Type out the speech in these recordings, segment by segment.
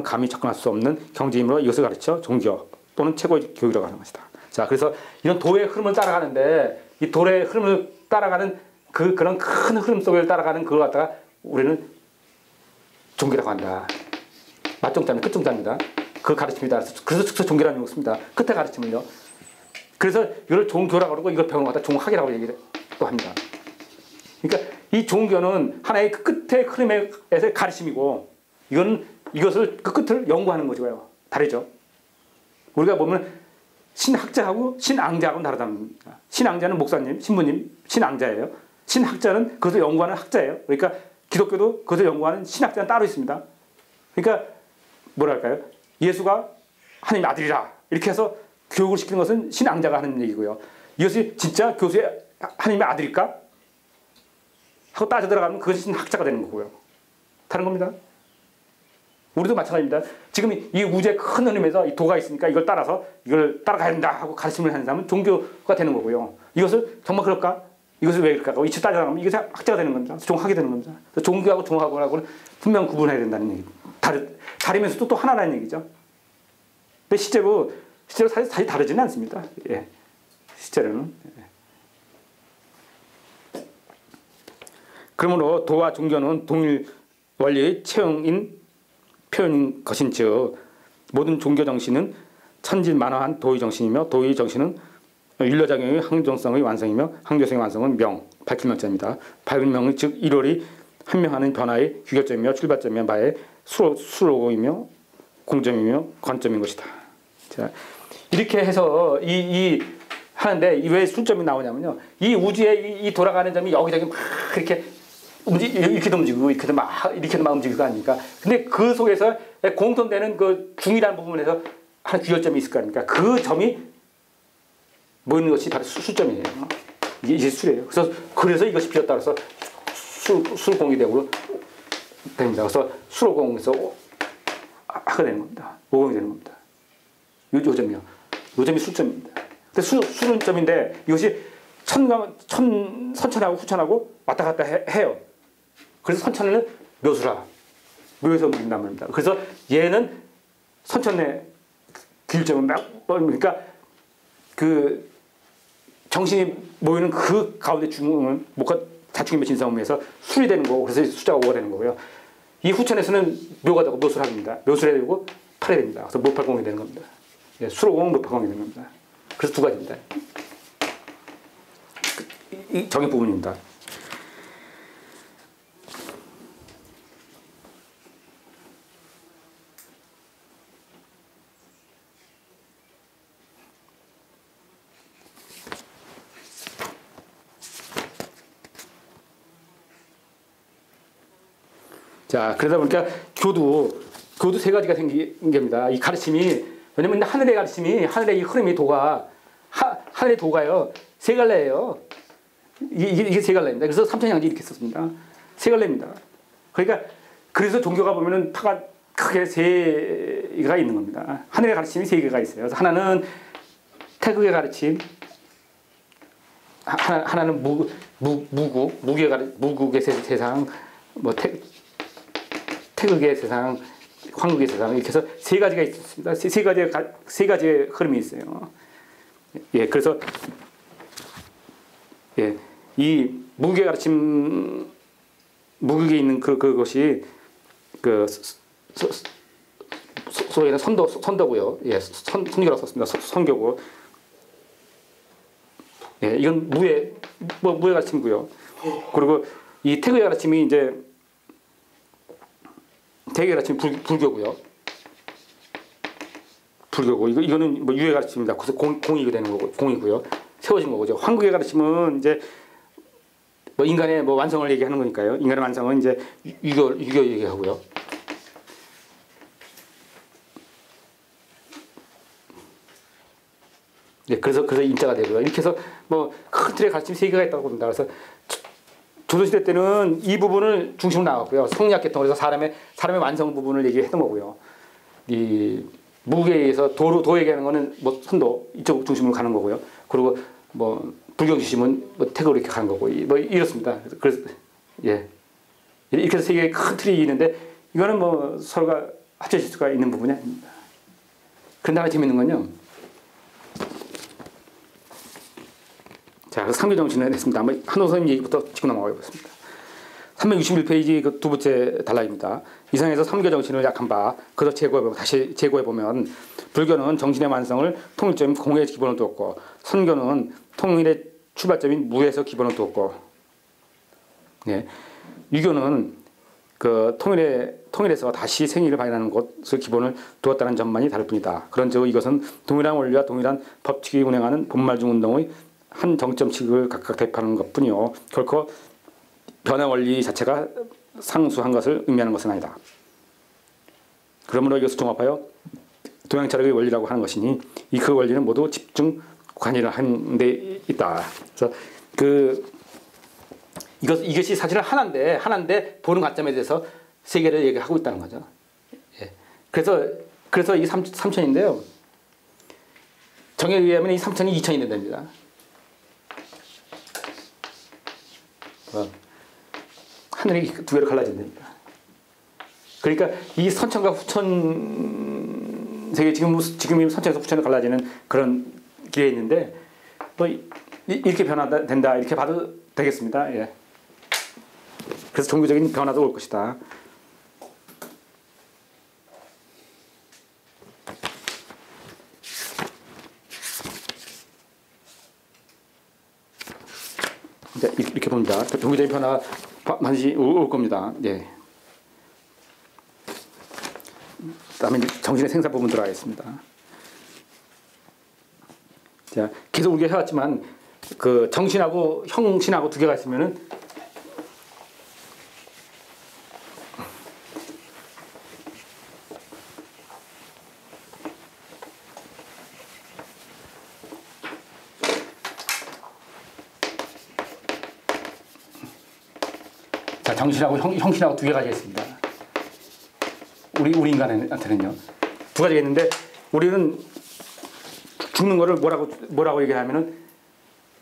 감히 접근할 수 없는 경제힘으로 이것을 가르쳐 종교 또는 최고의 교육이라고 하는 것이다. 자, 그래서 이런 도의 흐름을 따라가는데 이 도의 흐름을 따라가는 그런 큰 흐름 속에 따라가는 그걸 갖다가 우리는 종교라고 한다. 맞종자입니다. 끝종자입니다. 그 가르침이다. 그래서 종교라는 용어를 씁니다. 끝에 가르침을요. 그래서 이걸 종교라고 그러고 이걸 배우는 것 갖다 종학이라고 얘기를 또 합니다. 그러니까 이 종교는 하나의 그 끝의 흐름에서의 가르침이고 이것을 그 끝을 연구하는 거죠. 다르죠. 우리가 보면 신학자하고 신앙자하고는 다르답니다. 신앙자는 목사님, 신부님, 신앙자예요. 신학자는 그것을 연구하는 학자예요. 그러니까 기독교도 그것을 연구하는 신학자는 따로 있습니다. 그러니까 뭐랄까요? 예수가 하나님의 아들이라 이렇게 해서 교육을 시키는 것은 신앙자가 하는 얘기고요. 이것이 진짜 교수의 하나님의 아들일까? 하고 따져 들어가면 그것이 신학자가 되는 거고요. 다른 겁니다. 우리도 마찬가지입니다. 지금 이 우주의 큰 흐름에서 이 도가 있으니까 이걸 따라서 이걸 따라가야 된다 하고 가르침을 하는 사람은 종교가 되는 거고요. 이것을 정말 그럴까? 이것을 왜 그럴까? 하고 이치 따져나가면 이것이 학자가 되는 겁니다. 종학이 되는 겁니다. 종교하고 종학하고는 분명 구분해야 된다는 얘기. 다르면서도 또 하나라는 얘기죠. 근데 실제로 사실 다르지는 않습니다. 예. 실제로는. 예. 그러므로 도와 종교는 동일 원리의 체형인 표현인 것인즉 모든 종교 정신은 천진만화한 도의 정신이며 도의 정신은 윤리작용의 항정성의 완성이며 항정성의 완성은 밝힐명자입니다. 밝은 명의 즉 1월이 한명하는 변화의 규결점이며 출발점이며 바의 수로이며 공점이며 관점인 것이다. 자, 이렇게 해서 하는데 왜 술점이 나오냐면요. 이 우주에 이 돌아가는 점이 여기저기 막 이렇게 이렇게도 움직이고 이렇게도 막 움직일 거 아닙니까? 근데 그 속에서 공통되는 그 중이라는 부분에서 하나 규결점이 있을 거 아닙니까? 그 점이 모이는 것이 바로 수점이에요. 이게 술이에요. 그래서 이것이 비었다 그래서 술공이 되고 됩니다. 그래서 술오공에서 하게 되는 겁니다. 오공이 되는 겁니다. 요 점이요. 요 점이 술점입니다. 근데 술은 점인데 이것이 선천하고 후천하고 왔다 갔다 해요. 그래서 선천은 묘수라. 묘에서 움직인단 말입니다. 그래서 얘는 선천의 규율점은 그러니까 그 정신이 모이는 그 가운데 중은 목과 자축인묘 진사음에서 술이 되는 거고 그래서 숫자가 5가 되는 거고요. 이 후천에서는 묘가 되고 묘술합니다. 묘술이 되고 팔이 됩니다. 그래서 묘팔공이 되는 겁니다. 예, 수로공 묘팔공이 되는 겁니다. 그래서 두 가지입니다. 이 정의 부분입니다. 자, 그러다 보니까 교도 세 가지가 생긴 겁니다. 이 가르침이, 왜냐면 하늘의 가르침이, 하늘의 이 흐름이 하늘의 도가요, 세 갈래예요. 이게 세 갈래입니다. 그래서 삼천향지 이렇게 썼습니다. 세 갈래입니다. 그러니까, 그래서 종교가 보면은 파가 크게 세 개가 있는 겁니다. 하늘의 가르침이 세 개가 있어요. 그래서 하나는 태극의 가르침, 하나는 무국의 세상, 태극의 세상, 황국의 세상 이렇게 해서 세 가지가 있습니다. 세 가지의 흐름이 있어요. 예, 그래서 예, 이 무국의 가르침, 무국에 있는 그것이 소위는 선도고요. 예, 선교라고 썼습니다. 선교고. 예, 이건 무의 가르침이고요. 그리고 이 태극의 가르침이 이제 태극의 가르침이 불교고요. 불교고 이거는 유의 가르침입니다. 그래서 공이 되는 거고 공이고요. 세워진 거죠. 황국의 가르침은 이제 인간의 완성을 얘기하는 거니까요. 인간의 완성은 이제 유교 얘기하고요. 네, 그래서 임자가 되고요. 이렇게 해서 큰 틀의 가르침 세 개가 있다고 봅니다. 그래서 조선시대 때는 이 부분을 중심으로 나왔고요. 성리학 계통에서 사람의 완성 부분을 얘기했던 거고요. 이 무국에 의해서 도로 얘기하는 거는 선도 이쪽 중심으로 가는 거고요. 그리고 불교 중심은 태극으로 이렇게 가는 거고 이렇습니다. 그래서 예, 이렇게 해서 세 개의 큰 틀이 있는데 이거는 서로가 합쳐질 수가 있는 부분이 아닙니다. 그런 다음에 재밌는 건요. 자, 그래서 상교 정신을 했습니다. 한번 한호 선생님 얘기부터 짚고 넘어가 보겠습니다. 361페이지 그 두 번째 단락입니다. 이상에서 삼교 정신을 약한 바 그것을 제고해보면 다시 제고해보면 불교는 정신의 완성을 통일점인 공의 기본을 두었고 선교는 통일의 출발점인 무에서 기본을 두었고 예. 유교는 그 통일에서 다시 생일을 발현하는 것을 기본을 두었다는 점만이 다를 뿐이다. 그런즉 이것은 동일한 원리와 동일한 법칙이 운행하는 본말중 운동의 한 정점칙을 각각 대표하는 것뿐이요 결코 변화 원리 자체가 상수한 것을 의미하는 것은 아니다. 그러므로 이것을 종합하여 동양철학의 원리라고 하는 것이니 이 그 원리는 모두 집중 관여를 하는 데 있다. 그래서 이것이 사실은 하나인데 보는 관점에 대해서 세 개를 얘기하고 있다는 거죠. 예. 그래서 이 삼천인데요. 정에 의하면 이 삼천이 이천이 된답니다. 하늘이 두 개로 갈라진답니다. 그러니까 이 선천과 후천 세계 지금 선천에서 후천으로 갈라지는 그런 길에 있는데 또 이렇게 변화된다 이렇게 봐도 되겠습니다. 예. 그래서 종교적인 변화도 올 것이다. 이렇게 봅니다. 종교적인 변화가 반드시 올 겁니다. 예. 다음에 정신의 생사 부분 들어가겠습니다. 자, 계속 우리가 해왔지만 그 정신하고 형신하고 두 개가 있으면은 자, 정신하고 형신하고 두 개가 있습니다. 우리 인간한테는요 두 가지가 있는데 우리는 죽는 거를 뭐라고 얘기하면은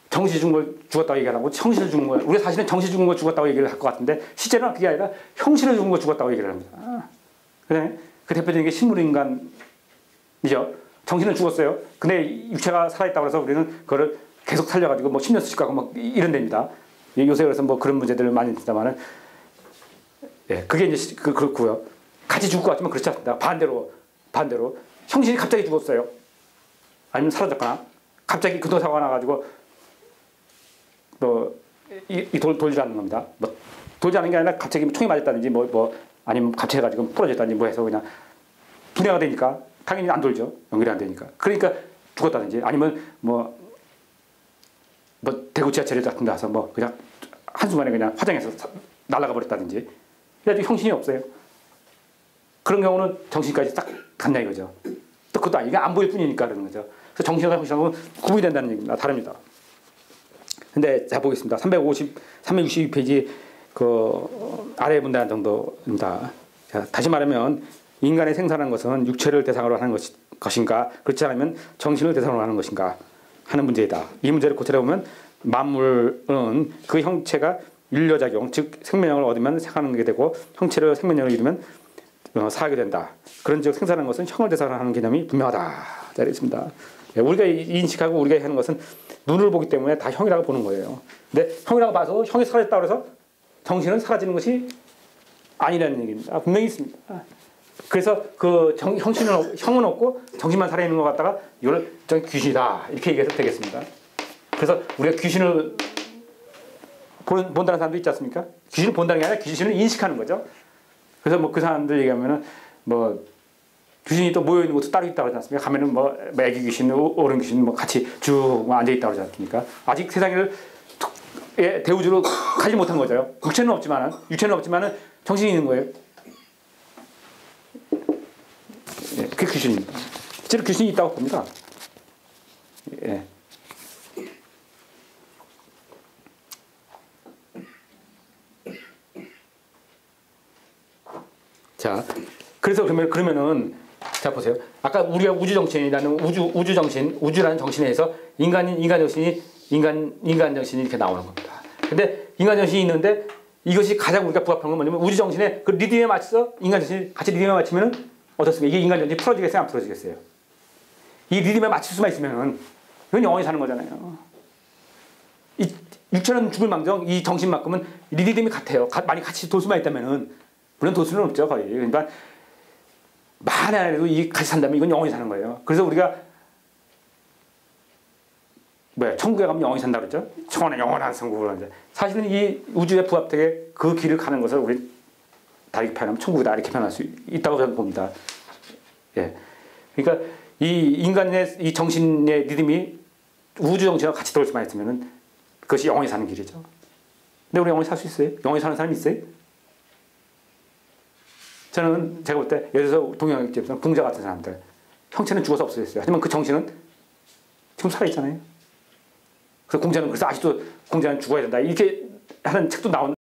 정신이 죽은 걸 죽었다고 얘기하고 형신을 죽은 걸 우리가 사실은 정신이 죽은 걸 죽었다고 얘기를 할 것 같은데 실제로는 그게 아니라 형신을 죽은 걸 죽었다고 얘기를 합니다. 그다음에 그 대표적인 게 식물인간이죠. 정신은 죽었어요. 근데 육체가 살아있다고 해서 우리는 그거를 계속 살려가지고 뭐 10년 수십 가고 막 이런 데입니다. 요새 그래서 뭐 그런 문제들을 많이 있습니다만은 예, 그게 이제 그렇고요. 같이 죽을 것 같지만 그렇지 않습니다. 반대로 형신이 갑자기 죽었어요. 아니면 사라졌거나 갑자기 교통사고가 나가지고 돌지 않는 겁니다. 뭐 돌지 않는 게 아니라 갑자기 총이 맞았다든지 뭐 아니면 갑체해가지고 부러졌다든지 뭐 해서 그냥 분해가 되니까 당연히 안 돌죠. 연결이 안 되니까. 그러니까 죽었다든지 아니면 뭐 대구 지하철에 같은 데 가서 뭐 그냥 한순간에 그냥 화장해서 날아가 버렸다든지 그래가지고 형신이 없어요. 그런 경우는 정신까지 딱 갔냐 이거죠. 또 그것도 아니고 안 보일 뿐이니까 그러는 거죠. 그래서 정신과 형신하고는 구분이 된다는 얘기입니다. 다릅니다. 근데 자 보겠습니다. 362페이지 그 아래 문단 정도입니다. 자, 다시 말하면 인간의 생산한 것은 육체를 대상으로 하는 것인가 그렇지 않으면 정신을 대상으로 하는 것인가 하는 문제이다. 이 문제를 고찰해보면 만물은 그 형체가 일려작용 즉 생명력을 얻으면 생하는 되고 형체를 생명력을 잃으면 사하게 된다. 그런즉 생산하는 것은 형을 대상으로 하는 개념이 분명하다. 자, 있습니다. 우리가 인식하고 우리가 하는 것은 눈을 보기 때문에 다 형이라고 보는 거예요. 근데 형이라고 봐서 형이 사라졌다고 해서 정신은 사라지는 것이 아니라는 얘기입니다. 분명히 있습니다. 그래서 그 형은 없고 정신만 살아있는 것 같다가 이걸 귀신이다 이렇게 얘기해도 되겠습니다. 그래서 우리가 귀신을 본다는 사람도 있지 않습니까? 귀신을 본다는 게 아니라 귀신을 인식하는 거죠. 그래서 뭐 그 사람들 얘기하면은 뭐 귀신이 또 모여 있는 곳도 따로 있다고 하지 않습니까? 가면은 뭐 애기 귀신, 어른 귀신 뭐 같이 쭉 앉아 있다고 하지 않습니까? 아직 세상을 대우주로 가지 못한 거죠. 육체는 없지만은 정신이 있는 거예요. 예, 그게 귀신입니다. 실제로 귀신이 있다고 봅니다. 예. 자, 그래서 그러면은 자 보세요. 아까 우리가 우주 정신이라는 우주 정신, 우주라는 정신에서 인간 정신이 이렇게 나오는 겁니다. 근데 인간 정신이 있는데 이것이 가장 우리가 부합하는 건 뭐냐면 우주 정신의 그 리듬에 맞춰서 인간 정신이 같이 리듬에 맞추면은 어떻습니까? 이게 인간 전쟁이 풀어지겠어요? 안 풀어지겠어요? 이 리듬에 맞출 수만 있으면 이건 영원히 사는 거잖아요. 이 육체는 죽을 망정 이 정신만큼은 리듬이 같아요. 많이 같이 돌 수만 있다면은 물론 돌 수는 없죠 거의. 그러니까 만에 안에도 이 같이 산다면 이건 영원히 사는 거예요. 그래서 우리가 천국에 가면 영원히 산다 그랬죠? 천원의 영원한 천국을 하는데 사실은 이 우주의 부합되게 그 길을 가는 것을 우리 다르게 표현하면 천국이다 이렇게 표현할 수 있다고 저는 봅니다. 예, 그러니까 이 인간의 이 정신의 리듬이 우주 정신과 같이 돌 수만 있으면은 그것이 영원히 사는 길이죠. 근데 우리 영원히 살 수 있어요? 영원히 사는 사람이 있어요? 저는 제가 볼 때 예를 들어서 동양학집에서는 공자 같은 사람들 형체는 죽어서 없어졌어요. 하지만 그 정신은 지금 살아있잖아요. 그래서 공자는 그래서 아직도 공자는 죽어야 된다 이렇게 하는 책도 나온